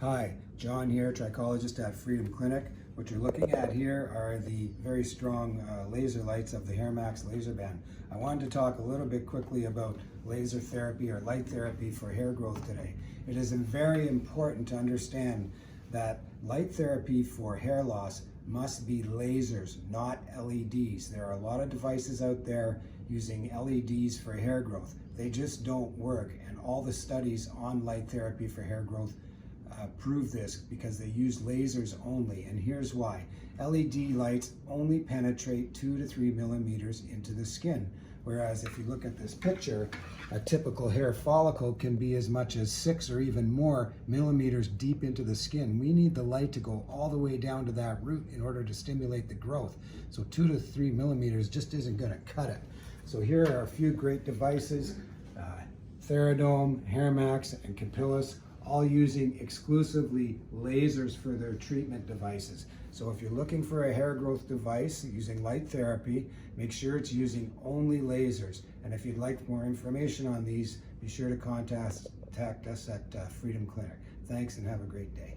Hi, John here, trichologist at Freedom Clinic. What you're looking at here are the very strong laser lights of the HairMax laser band. I wanted to talk a little bit quickly about laser therapy or light therapy for hair growth today. It is very important to understand that light therapy for hair loss must be lasers, not LEDs. There are a lot of devices out there using LEDs for hair growth. They just don't work, and all the studies on light therapy for hair growth prove this because they use lasers only, and here's why. LED lights only penetrate 2 to 3 millimeters into the skin, whereas if you look at this picture, a typical hair follicle can be as much as 6 or even more millimeters deep into the skin. We need the light to go all the way down to that root in order to stimulate the growth. So 2 to 3 millimeters just isn't going to cut it. So here are a few great devices, Theradome, HairMax, and Capillus, all using exclusively lasers for their treatment devices. So if you're looking for a hair growth device using light therapy, make sure it's using only lasers. And if you'd like more information on these, be sure to contact us at Freedom Clinic. Thanks and have a great day.